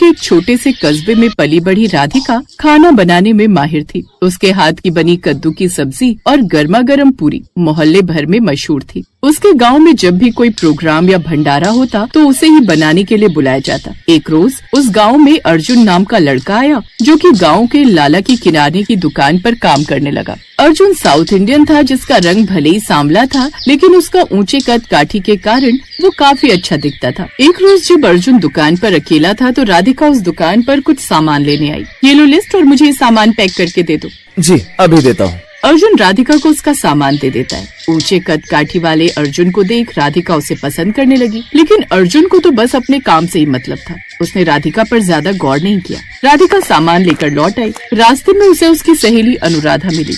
के एक छोटे से कस्बे में पली बढ़ी राधिका खाना बनाने में माहिर थी। उसके हाथ की बनी कद्दू की सब्जी और गर्मा गर्म पूरी मोहल्ले भर में मशहूर थी। उसके गांव में जब भी कोई प्रोग्राम या भंडारा होता तो उसे ही बनाने के लिए बुलाया जाता। एक रोज उस गांव में अर्जुन नाम का लड़का आया, जो कि गांव के लाला की किराने की दुकान पर काम करने लगा। अर्जुन साउथ इंडियन था, जिसका रंग भले ही सांवला था, लेकिन उसका ऊंचे कद काठी के कारण वो काफी अच्छा दिखता था। एक रोज जब अर्जुन दुकान पर अकेला था तो राधिका उस दुकान पर कुछ सामान लेने आई। ये लो लिस्ट और मुझे ये सामान पैक करके दे दो। जी अभी देता हूँ। अर्जुन राधिका को उसका सामान दे देता है। ऊंचे कद काठी वाले अर्जुन को देख राधिका उसे पसंद करने लगी, लेकिन अर्जुन को तो बस अपने काम से ही मतलब था। उसने राधिका पर ज्यादा गौर नहीं किया। राधिका सामान लेकर लौट आई। रास्ते में उसे उसकी सहेली अनुराधा मिली।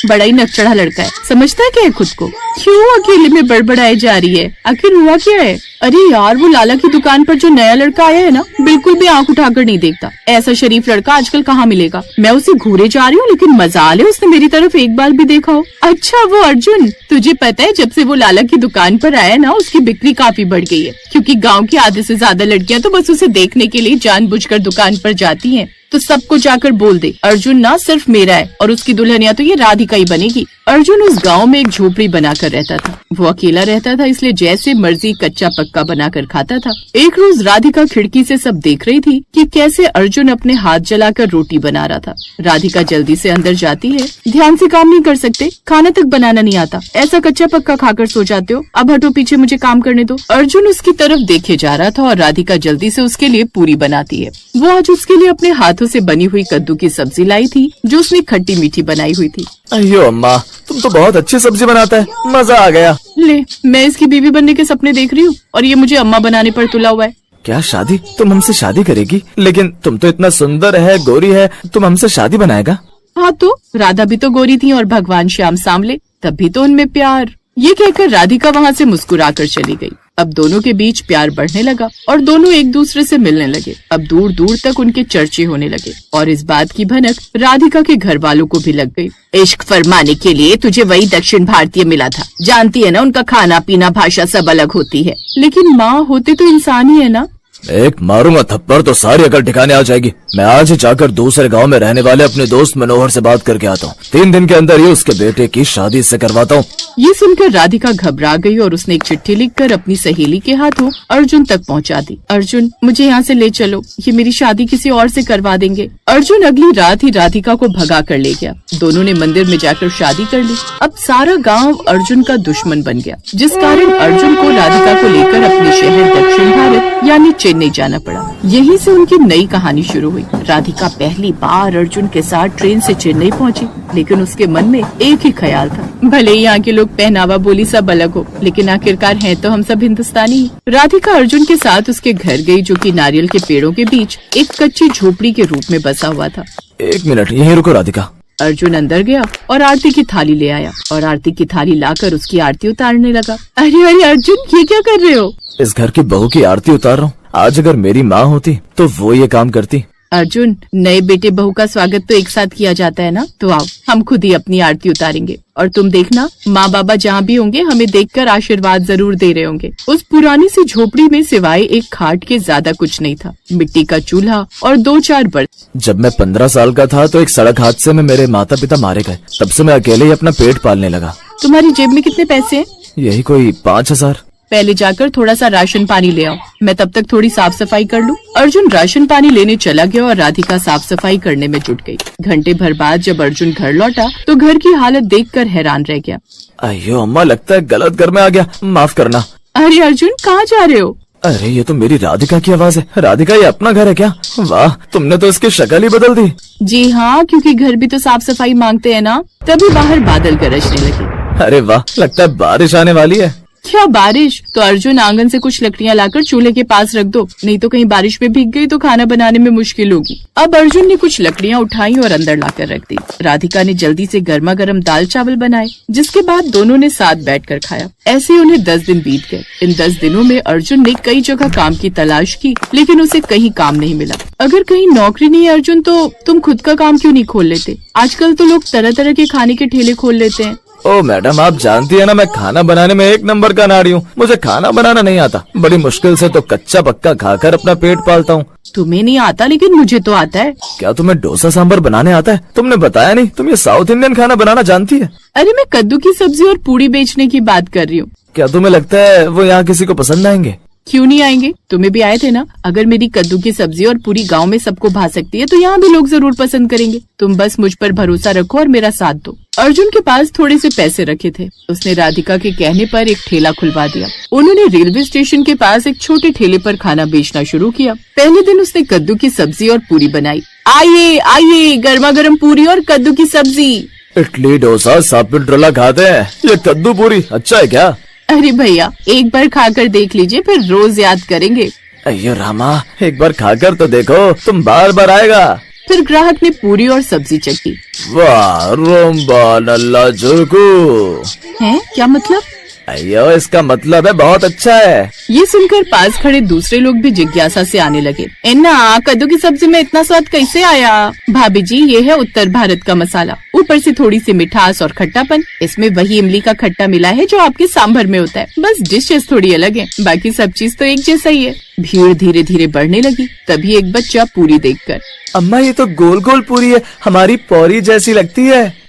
बड़ा ही नकचढ़ा लड़का है, समझता क्या है खुद को? क्यों अकेले में बड़बड़ाए जा रही है? आखिर हुआ क्या है? अरे यार, वो लाला की दुकान पर जो नया लड़का आया है ना, बिल्कुल भी आंख उठाकर नहीं देखता। ऐसा शरीफ लड़का आजकल कहाँ मिलेगा? मैं उसे घूरे जा रही हूँ, लेकिन मजाल है उसने मेरी तरफ एक बार भी देखा हो। अच्छा वो अर्जुन, तुझे पता है जब से वो लाला की दुकान पर आया ना, उसकी बिक्री काफी बढ़ गई है, क्योंकि गांव की आधे से ज्यादा लड़कियां तो बस उसे देखने के लिए जानबूझकर दुकान पर जाती हैं। तो सबको जाकर बोल दे, अर्जुन ना सिर्फ मेरा है और उसकी दुल्हनिया तो ये राधिका ही बनेगी। अर्जुन उस गांव में एक झोपड़ी बनाकर रहता था। वो अकेला रहता था, इसलिए जैसे मर्जी कच्चा पक्का बनाकर खाता था। एक रोज राधिका खिड़की से सब देख रही थी कि कैसे अर्जुन अपने हाथ जलाकर रोटी बना रहा था। राधिका जल्दी से अंदर जाती है। ध्यान से काम नहीं कर सकते? खाना तक बनाना नहीं आता? ऐसा कच्चा पक्का खाकर सो जाते हो? अब हटो पीछे, मुझे काम करने दो। अर्जुन उसकी तरफ देखे जा रहा था और राधिका जल्दी से उसके लिए पूरी बनाती है। वो आज उसके लिए अपने हाथों से बनी हुई कद्दू की सब्जी लाई थी, जो उसने खट्टी मीठी बनाई हुई थी। अयो अम्मा, तुम तो बहुत अच्छी सब्जी बनाता है, मजा आ गया। ले, मैं इसकी बीवी बनने के सपने देख रही हूँ और ये मुझे अम्मा बनाने पर तुला हुआ है। क्या शादी? तुम हमसे शादी करेगी? लेकिन तुम तो इतना सुंदर है, गोरी है, तुम हमसे शादी बनाएगा? हाँ तो राधा भी तो गोरी थी और भगवान श्याम सांवले, तब भी तो उनमें प्यार। ये कहकर राधिका वहाँ से मुस्कुराकर चली गई। अब दोनों के बीच प्यार बढ़ने लगा और दोनों एक दूसरे से मिलने लगे। अब दूर दूर तक उनके चर्चे होने लगे और इस बात की भनक राधिका के घर वालों को भी लग गई। इश्क फरमाने के लिए तुझे वही दक्षिण भारतीय मिला था, जानती है ना, उनका खाना पीना भाषा सब अलग होती है। लेकिन माँ, होते तो इंसान ही है ना। एक मारूंगा थप्पड़ तो सारी अकल ठिकाने आ जाएगी। मैं आज ही जाकर दूसरे गांव में रहने वाले अपने दोस्त मनोहर से बात करके आता हूँ। 3 दिन के अंदर ही उसके बेटे की शादी से करवाता हूँ। ये सुनकर राधिका घबरा गई और उसने एक चिट्ठी लिखकर अपनी सहेली के हाथों अर्जुन तक पहुंचा दी। अर्जुन, मुझे यहाँ से ले चलो, ये मेरी शादी किसी और से करवा देंगे। अर्जुन अगली रात ही राधिका को भगा कर ले गया। दोनों ने मंदिर में जाकर शादी कर ली। अब सारा गाँव अर्जुन का दुश्मन बन गया, जिस कारण अर्जुन को राधिका को लेकर अपने शहर दक्षिण भारत यानी चेन्नई जाना पड़ा। यहीं से उनकी नई कहानी शुरू हुई। राधिका पहली बार अर्जुन के साथ ट्रेन से चेन्नई पहुंची, लेकिन उसके मन में एक ही ख्याल था, भले ही यहाँ के लोग पहनावा बोली सब अलग हो, लेकिन आखिरकार हैं तो हम सब हिंदुस्तानी। राधिका अर्जुन के साथ उसके घर गई, जो कि नारियल के पेड़ों के बीच एक कच्ची झोपड़ी के रूप में बसा हुआ था। 1 मिनट यहीं रुको राधिका। अर्जुन अंदर गया और आरती की थाली ले आया और आरती की थाली लाकर उसकी आरती उतारने लगा। अरे अरे अर्जुन, ये क्या कर रहे हो? इस घर की बहू की आरती उतार रहा हूँ। आज अगर मेरी माँ होती तो वो ये काम करती। अर्जुन, नए बेटे बहू का स्वागत तो एक साथ किया जाता है ना, तो आओ हम खुद ही अपनी आरती उतारेंगे और तुम देखना, माँ बाबा जहाँ भी होंगे हमें देखकर आशीर्वाद जरूर दे रहे होंगे। उस पुरानी सी झोपड़ी में सिवाय एक खाट के ज्यादा कुछ नहीं था। मिट्टी का चूल्हा और 2-4 बर्तन। जब मैं 15 साल का था तो एक सड़क हादसे में मेरे माता पिता मारे गए। तब से मैं अकेले ही अपना पेट पालने लगा। तुम्हारी जेब में कितने पैसे हैं? यही कोई 5000। पहले जाकर थोड़ा सा राशन पानी ले आओ, मैं तब तक थोड़ी साफ सफाई कर लूं। अर्जुन राशन पानी लेने चला गया और राधिका साफ सफाई करने में जुट गई। घंटे भर बाद जब अर्जुन घर लौटा तो घर की हालत देखकर हैरान रह गया। अयो अम्मा, लगता है गलत घर में आ गया, माफ करना। अरे अर्जुन, कहाँ जा रहे हो? अरे ये तो मेरी राधिका की आवाज है। राधिका, ये अपना घर है क्या? वाह, तुमने तो इसकी शक्ल ही बदल दी। जी हाँ, क्योंकि घर भी तो साफ सफाई मांगते हैं ना। तभी बाहर बादल गरजने लगे। अरे वाह, लगता है बारिश आने वाली है। क्या बारिश? तो अर्जुन आंगन से कुछ लकड़ियां लाकर चूल्हे के पास रख दो, नहीं तो कहीं बारिश में भीग गई तो खाना बनाने में मुश्किल होगी। अब अर्जुन ने कुछ लकड़ियां उठाई और अंदर लाकर रख दी। राधिका ने जल्दी से गर्मा गर्म दाल चावल बनाए, जिसके बाद दोनों ने साथ बैठकर खाया। ऐसे ही उन्हें 10 दिन बीत गए। इन 10 दिनों में अर्जुन ने कई जगह काम की तलाश की, लेकिन उसे कहीं काम नहीं मिला। अगर कहीं नौकरी नहीं है अर्जुन, तो तुम खुद का काम क्यों नहीं खोल लेते? आजकल तो लोग तरह तरह के खाने के ठेले खोल लेते हैं। ओ मैडम, आप जानती है ना मैं खाना बनाने में एक नंबर का नाड़ी हूँ। मुझे खाना बनाना नहीं आता, बड़ी मुश्किल से तो कच्चा पक्का खाकर अपना पेट पालता हूँ। तुम्हें नहीं आता लेकिन मुझे तो आता है। क्या तुम्हें डोसा सांभर बनाने आता है? तुमने बताया नहीं। तुम ये साउथ इंडियन खाना बनाना जानती है? अरे मैं कद्दू की सब्जी और पूड़ी बेचने की बात कर रही हूँ। क्या तुम्हें लगता है वो यहाँ किसी को पसंद आएंगे? क्यों नहीं आएंगे, तुम्हें भी आए थे ना। अगर मेरी कद्दू की सब्जी और पूरी गांव में सबको भा सकती है तो यहाँ भी लोग जरूर पसंद करेंगे। तुम बस मुझ पर भरोसा रखो और मेरा साथ दो। अर्जुन के पास थोड़े से पैसे रखे थे। उसने राधिका के कहने पर एक ठेला खुलवा दिया। उन्होंने रेलवे स्टेशन के पास एक छोटे ठेले पर खाना बेचना शुरू किया। पहले दिन उसने कद्दू की सब्जी और पूरी बनाई। आइए आइए, गर्मा गर्म पूरी और कद्दू की सब्जी। इडली डोसा सब पिंट्रोला खाते हैं, ये कद्दू पूरी अच्छा है क्या? अरे भैया, एक बार खाकर देख लीजिए, फिर रोज याद करेंगे। अयो रामा, एक बार खाकर तो देखो, तुम बार बार आएगा। फिर ग्राहक ने पूरी और सब्जी चखी। वाह, रोम्बा नल्ला जुर्कू। है क्या मतलब? अयो, इसका मतलब है बहुत अच्छा है। ये सुनकर पास खड़े दूसरे लोग भी जिज्ञासा से आने लगे। एन्ना, कद्दू की सब्जी में इतना स्वाद कैसे आया? भाभी जी, ये है उत्तर भारत का मसाला, ऊपर से थोड़ी सी मिठास और खट्टापन। इसमें वही इमली का खट्टा मिला है जो आपके सांभर में होता है, बस डिशेस थोड़ी अलग है, बाकी सब चीज तो एक जैसा ही है। भीड़ धीरे धीरे बढ़ने लगी। तभी एक बच्चा पूरी देखकर, अम्मा ये तो गोल गोल पूरी है, हमारी पौरी जैसी लगती है।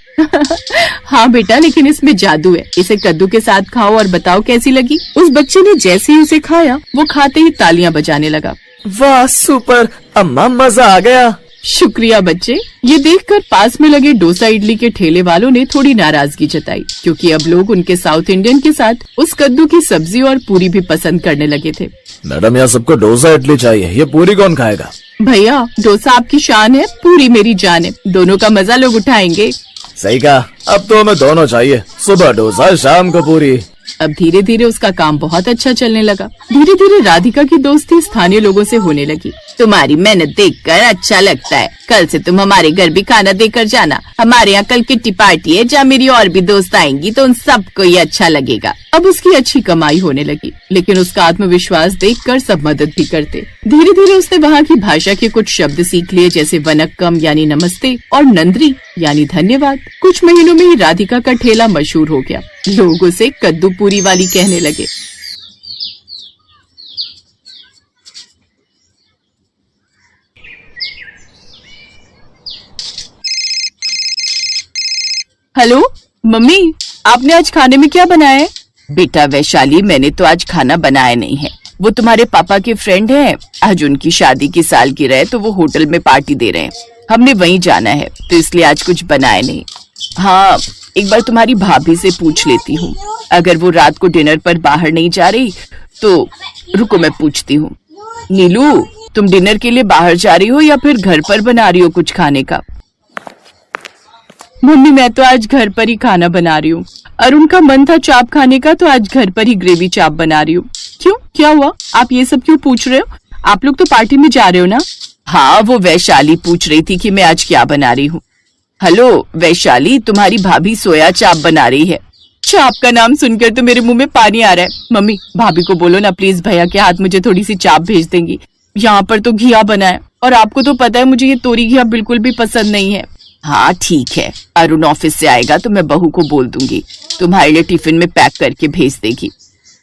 हाँ बेटा, लेकिन इसमें जादू है। इसे कद्दू के साथ खाओ और बताओ कैसी लगी। उस बच्चे ने जैसे ही उसे खाया, वो खाते ही तालियां बजाने लगा। वाह सुपर, अम्मा मजा आ गया। शुक्रिया बच्चे। ये देखकर पास में लगे डोसा इडली के ठेले वालों ने थोड़ी नाराजगी जताई, क्योंकि अब लोग उनके साउथ इंडियन के साथ उस कद्दू की सब्जी और पूरी भी पसंद करने लगे थे। मैडम, यहाँ सबको डोसा इडली चाहिए, ये पूरी कौन खाएगा? भैया, डोसा आपकी शान है, पूरी मेरी जान है, दोनों का मजा लोग उठाएंगे। सही कहा, अब तो हमें दोनों चाहिए, सुबह डोसा शाम को पूरी। अब धीरे धीरे उसका काम बहुत अच्छा चलने लगा। धीरे धीरे राधिका की दोस्ती स्थानीय लोगों से होने लगी। तुम्हारी मेहनत देखकर अच्छा लगता है, कल से तुम हमारे घर भी खाना देकर जाना। हमारे यहाँ कल किट्टी पार्टी है, जहाँ मेरी और भी दोस्त आएंगी तो उन सबको ये अच्छा लगेगा। अब उसकी अच्छी कमाई होने लगी, लेकिन उसका आत्मविश्वास देखकर सब मदद भी करते। धीरे धीरे उसने वहाँ की भाषा के कुछ शब्द सीख लिए, जैसे वनक्कम यानी नमस्ते और नंद्री यानी धन्यवाद। कुछ महीनों में ही राधिका का ठेला मशहूर हो गया। लोग उसे कद्दू पूरी वाली कहने लगे। हेलो मम्मी, आपने आज खाने में क्या बनाया है? बेटा वैशाली, मैंने तो आज खाना बनाया नहीं है। वो तुम्हारे पापा के फ्रेंड हैं, आज उनकी शादी की सालगिरह है तो वो होटल में पार्टी दे रहे हैं। हमने वहीं जाना है तो इसलिए आज कुछ बनाया नहीं। हाँ, एक बार तुम्हारी भाभी से पूछ लेती हूँ, अगर वो रात को डिनर पर बाहर नहीं जा रही तो रुको मैं पूछती हूँ। नीलू, तुम डिनर के लिए बाहर जा रही हो या फिर घर पर बना रही हो कुछ खाने का? मम्मी, मैं तो आज घर पर ही खाना बना रही हूँ। अरुण का मन था चाप खाने का तो आज घर पर ही ग्रेवी चाप बना रही हूँ। क्यों, क्या हुआ? आप ये सब क्यों पूछ रहे हो? आप लोग तो पार्टी में जा रहे हो ना? हाँ, वो वैशाली पूछ रही थी कि मैं आज क्या बना रही हूँ। हेलो वैशाली, तुम्हारी भाभी सोया चाप बना रही है। चाप का नाम सुनकर तो मेरे मुंह में पानी आ रहा है। मम्मी, भाभी को बोलो ना प्लीज, भैया के हाथ मुझे थोड़ी सी चाप भेज देंगी। यहाँ पर तो घिया बना है और आपको तो पता है मुझे ये तोरी घिया बिल्कुल भी पसंद नहीं है। हाँ ठीक है, अरुण ऑफिस से आएगा तो मैं बहू को बोल दूंगी, तुम्हारे लिए टिफिन में पैक करके भेज देगी।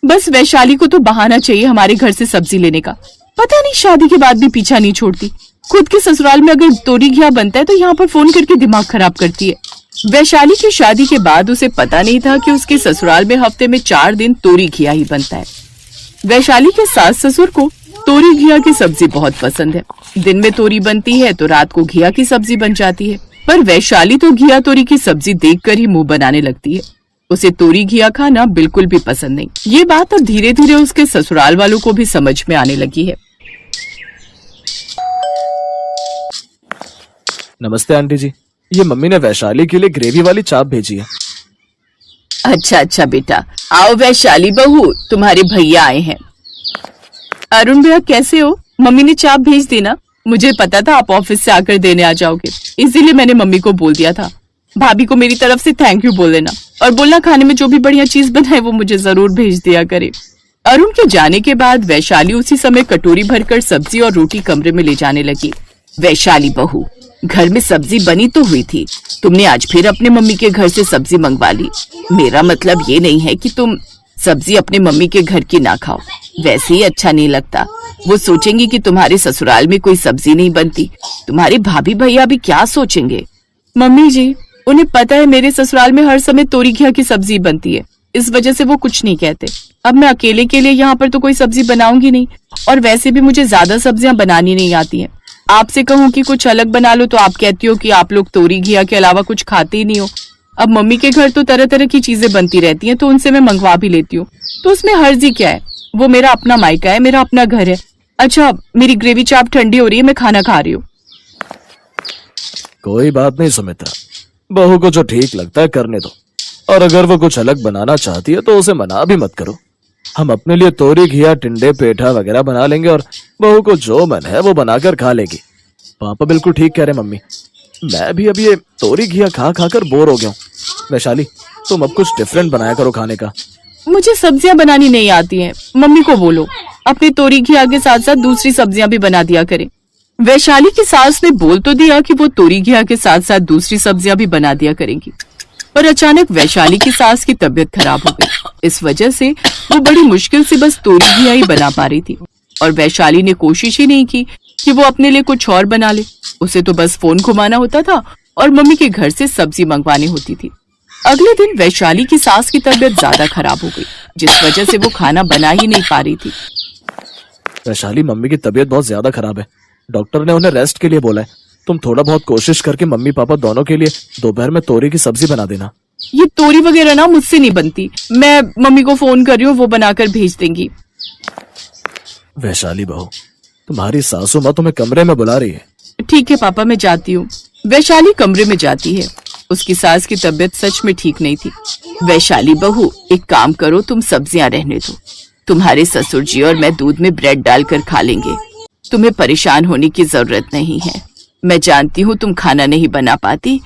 बस वैशाली को तो बहाना चाहिए हमारे घर से सब्जी लेने का। पता नहीं शादी के बाद भी पीछा नहीं छोड़ती। खुद के ससुराल में अगर तोरी घिया बनता है तो यहाँ पर फोन करके दिमाग खराब करती है। वैशाली की शादी के बाद उसे पता नहीं था कि उसके ससुराल में हफ्ते में 4 दिन तोरी घिया ही बनता है। वैशाली के सास ससुर को तोरी घिया की सब्जी बहुत पसंद है। दिन में तोरी बनती है तो रात को घिया की सब्जी बन जाती है, पर वैशाली तो घिया तोरी की सब्जी देखकर ही मुंह बनाने लगती है। उसे तोरी घिया खाना बिल्कुल भी पसंद नहीं। ये बात अब धीरे धीरे उसके ससुराल वालों को भी समझ में आने लगी है। नमस्ते आंटी जी, ये मम्मी ने वैशाली के लिए ग्रेवी वाली चाप भेजी है। अच्छा बेटा, आओ वैशाली बहू, तुम्हारे भैया आए हैं। अरुण भैया कैसे हो? मम्मी ने चाप भेज दी ना, मुझे पता था आप ऑफिस से आकर देने आ जाओगे, इसीलिए मैंने मम्मी को बोल दिया था। भाभी को मेरी तरफ से थैंक यू बोल देना और बोलना खाने में जो भी बढ़िया चीज बनाए वो मुझे जरूर भेज दिया करे। अरुण के जाने के बाद वैशाली उसी समय कटोरी भरकर सब्जी और रोटी कमरे में ले जाने लगी। वैशाली बहू, घर में सब्जी बनी तो हुई थी, तुमने आज फिर अपने मम्मी के घर से सब्जी मंगवा ली। मेरा मतलब ये नहीं है कि तुम सब्जी अपने मम्मी के घर की ना खाओ, वैसे ही अच्छा नहीं लगता। वो सोचेंगी कि तुम्हारे ससुराल में कोई सब्जी नहीं बनती। तुम्हारे भाभी भैया भी क्या सोचेंगे? मम्मी जी, उन्हें पता है मेरे ससुराल में हर समय तोरी घिया की सब्जी बनती है, इस वजह से वो कुछ नहीं कहते। अब मैं अकेले के लिए यहाँ पर तो कोई सब्जी बनाऊंगी नहीं, और वैसे भी मुझे ज्यादा सब्जियां बनानी नहीं आती हैं। आपसे कहूँ कि कुछ अलग बना लो तो आप कहती हो कि आप लोग तोरी घिया के अलावा कुछ खाते ही नहीं हो। अब मम्मी के घर तो तरह तरह की चीजें बनती रहती हैं, तो उनसे मैं मंगवा भी लेती हूँ, तो उसमें हर्जी क्या है? वो मेरा अपना मायका है, मेरा अपना घर है। अच्छा, मेरी ग्रेवी चाप ठंडी हो रही है, मैं खाना खा रही हूँ। कोई बात नहीं सुमित्रा, बहू को जो ठीक लगता है करने दो, और अगर वो कुछ अलग बनाना चाहती है तो उसे मना भी मत करो। हम अपने लिए तोरी घिया, टिंडे, पेठा वगैरह बना लेंगे और बहू को जो मन है वो बनाकर खा लेगी। पापा बिल्कुल ठीक कह रहे मम्मी, मैं भी अब ये तोरी घिया खा खा कर बोर हो गया हूँ। वैशाली, तुम अब कुछ डिफरेंट बनाया करो खाने का। मुझे सब्जियां बनानी नहीं आती हैं, मम्मी को बोलो अपनी तोरी घिया के साथ साथ दूसरी सब्जियां भी बना दिया करे। वैशाली की सास ने बोल तो दिया कि वो तोरी घिया के साथ साथ दूसरी सब्जियां भी बना दिया करेंगी, पर अचानक वैशाली की सास की तबीयत खराब हो गई। इस वजह से वो बड़ी मुश्किल से बस तोरी घिया ही बना पा रही थी, और वैशाली ने कोशिश ही नहीं की कि वो अपने लिए कुछ और बना ले। उसे तो बस फोन घुमाना होता था और मम्मी के घर से सब्जी मंगवानी होती थी। अगले दिन वैशाली की सास की तबीयत ज्यादा खराब हो गई, जिस वजह से वो खाना बना ही नहीं पा रही थी। वैशाली, मम्मी की तबीयत बहुत ज्यादा खराब है, डॉक्टर ने उन्हें रेस्ट के लिए बोला है। तुम थोड़ा बहुत कोशिश करके मम्मी पापा दोनों के लिए दोपहर में तोरी की सब्जी बना देना। ये तोरी वगैरह ना मुझसे नहीं बनती, मैं मम्मी को फोन कर रही हूँ, वो बनाकर भेज देंगी। वैशाली बहू, तुम्हारी सासू माँ तुम्हें कमरे में बुला रही है। ठीक है पापा, मैं जाती हूँ। वैशाली कमरे में जाती है। उसकी सास की तबीयत सच में ठीक नहीं थी। वैशाली बहू, एक काम करो, तुम सब्जियां रहने दो, तुम्हारे ससुर जी और मैं दूध में ब्रेड डालकर खा लेंगे। तुम्हें परेशान होने की जरूरत नहीं है। मैं जानती हूँ तुम खाना नहीं बना पाती,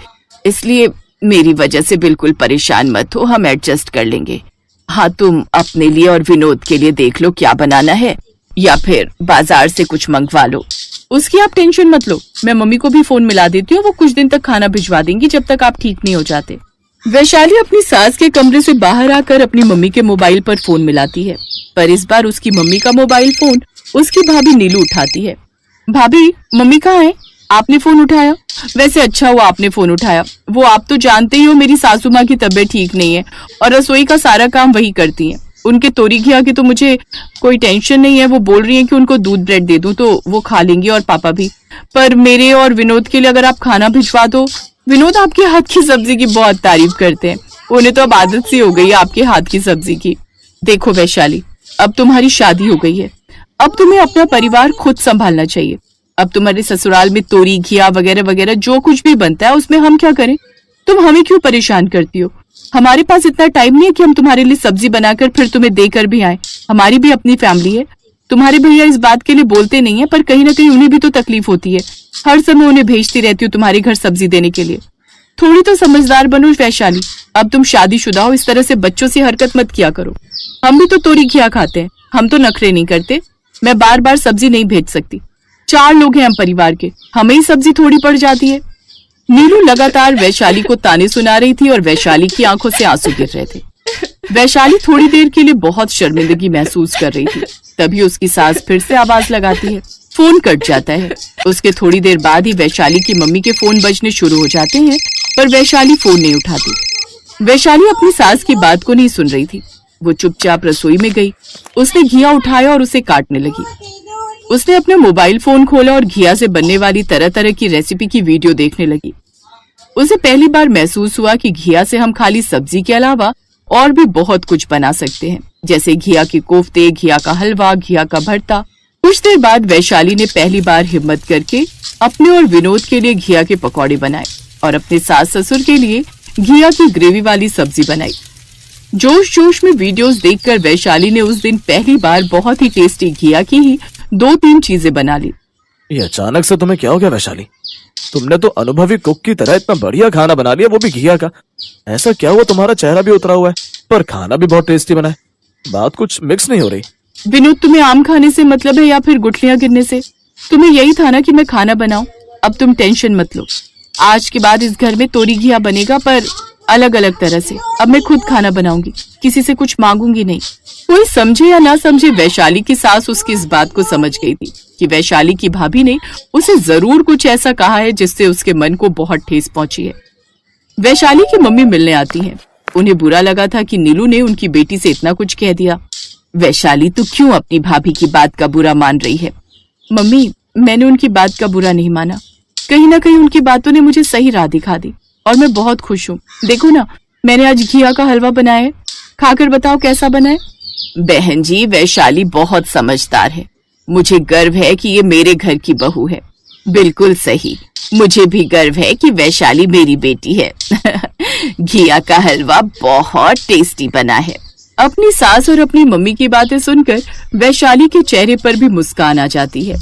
इसलिए मेरी वजह से बिल्कुल परेशान मत हो, हम एडजस्ट कर लेंगे। हाँ, तुम अपने लिए और विनोद के लिए देख लो क्या बनाना है, या फिर बाजार से कुछ मंगवा लो। उसकी आप टेंशन मत लो, मैं मम्मी को भी फोन मिला देती हूँ, वो कुछ दिन तक खाना भिजवा देंगी जब तक आप ठीक नहीं हो जाते। वैशाली अपनी सास के कमरे से बाहर आकर अपनी मम्मी के मोबाइल पर फोन मिलाती है, पर इस बार उसकी मम्मी का मोबाइल फोन उसकी भाभी नीलू उठाती है। भाभी, मम्मी कहाँ है? आपने फोन उठाया? वैसे अच्छा हुआ आपने फोन उठाया। वो आप तो जानते ही हो मेरी सासू माँ की तबीयत ठीक नहीं है और रसोई का सारा काम वही करती हैं। उनके तोरी घिया की तो मुझे कोई टेंशन नहीं है, वो बोल रही हैं कि उनको दूध ब्रेड दे दूं तो वो खा लेंगी और पापा भी। पर मेरे और विनोद के लिए अगर आप खाना भिजवा दो। विनोद आपके हाथ की सब्जी की बहुत तारीफ करते हैं, उन्हें तो अब आदत सी हो गई है आपके हाथ की सब्जी की। देखो वैशाली, अब तुम्हारी शादी हो गई है, अब तुम्हें अपना परिवार खुद संभालना चाहिए। अब तुम्हारे ससुराल में तोरी घिया वगैरह वगैरह जो कुछ भी बनता है उसमें हम क्या करें? तुम हमें क्यों परेशान करती हो? हमारे पास इतना टाइम नहीं है कि हम तुम्हारे लिए सब्जी बनाकर फिर तुम्हें देकर भी आए। हमारी भी अपनी फैमिली है। तुम्हारे भैया इस बात के लिए बोलते नहीं है, पर कहीं ना कहीं उन्हें भी तो तकलीफ होती है। हर समय उन्हें भेजती रहती हूँ तुम्हारे घर सब्जी देने के लिए। थोड़ी तो समझदार बनो वैशाली, अब तुम शादीशुदा हो, इस तरह से बच्चों से हरकत मत किया करो। हम भी तो तोरी घिया खाते हैं, हम तो नखरे नहीं करते। मैं बार बार सब्जी नहीं भेज सकती, 4 लोग हैं हम परिवार के, हमें ही सब्जी थोड़ी पड़ जाती है। नीलू लगातार वैशाली को ताने सुना रही थी और वैशाली की आंखों से आंसू गिर रहे थे। वैशाली थोड़ी देर के लिए बहुत शर्मिंदगी महसूस कर रही थी, तभी उसकी सास फिर से आवाज लगाती है। फोन कट जाता है। उसके थोड़ी देर बाद ही वैशाली की मम्मी के फोन बजने शुरू हो जाते हैं, पर वैशाली फोन नहीं उठाती। वैशाली अपनी सास की बात को नहीं सुन रही थी। वो चुपचाप रसोई में गई, उसने घिया उठाया और उसे काटने लगी। उसने अपना मोबाइल फोन खोला और घिया से बनने वाली तरह तरह की रेसिपी की वीडियो देखने लगी। उसे पहली बार महसूस हुआ कि घिया से हम खाली सब्जी के अलावा और भी बहुत कुछ बना सकते हैं, जैसे घिया के कोफ्ते, घिया का हलवा, घिया का भरता। कुछ देर बाद वैशाली ने पहली बार हिम्मत करके अपने और विनोद के लिए घिया के पकौड़े बनाए और अपने सास ससुर के लिए घिया की ग्रेवी वाली सब्जी बनाई। जोश जोश में वीडियोस देखकर वैशाली ने उस दिन पहली बार बहुत ही टेस्टी घिया की ही 2-3 चीजें बना ली। ये अचानक से तुम्हें क्या हो गया वैशाली? तुमने तो अनुभवी कुक की तरह इतना बढ़िया खाना बना लिया, वो भी घिया का। ऐसा क्या हुआ तुम्हारा चेहरा भी उतरा हुआ है, पर खाना भी बहुत टेस्टी बना है। बात कुछ मिक्स नहीं हो रही। विनोद, तुम्हें आम खाने से मतलब है या फिर गुठलियां गिरने से? तुम्हें यही था ना कि मैं खाना बनाऊं? अब तुम टेंशन मत लो। आज के बाद इस घर में तोरी घिया बनेगा, पर अलग अलग तरह से। अब मैं खुद खाना बनाऊंगी, किसी से कुछ मांगूंगी नहीं। कोई समझे या ना समझे, वैशाली की सास उसकी इस बात को समझ गई थी कि वैशाली की भाभी ने उसे जरूर कुछ ऐसा कहा है जिससे उसके मन को बहुत ठेस पहुंची है। वैशाली की मम्मी मिलने आती हैं। उन्हें बुरा लगा था कि नीलू ने उनकी बेटी से इतना कुछ कह दिया। वैशाली, तू क्यों अपनी भाभी की बात का बुरा मान रही है? मम्मी, मैंने उनकी बात का बुरा नहीं माना। कहीं ना कहीं उनकी बातों ने मुझे सही राह दिखा दी और मैं बहुत खुश हूँ। देखो ना, मैंने आज घिया का हलवा बनाया है, खाकर बताओ कैसा बना है। बहन जी, वैशाली बहुत समझदार है। मुझे गर्व है कि ये मेरे घर की बहू है। बिल्कुल सही, मुझे भी गर्व है कि वैशाली मेरी बेटी है। घिया का हलवा बहुत टेस्टी बना है। अपनी सास और अपनी मम्मी की बातें सुनकर वैशाली के चेहरे पर भी मुस्कान आ जाती है।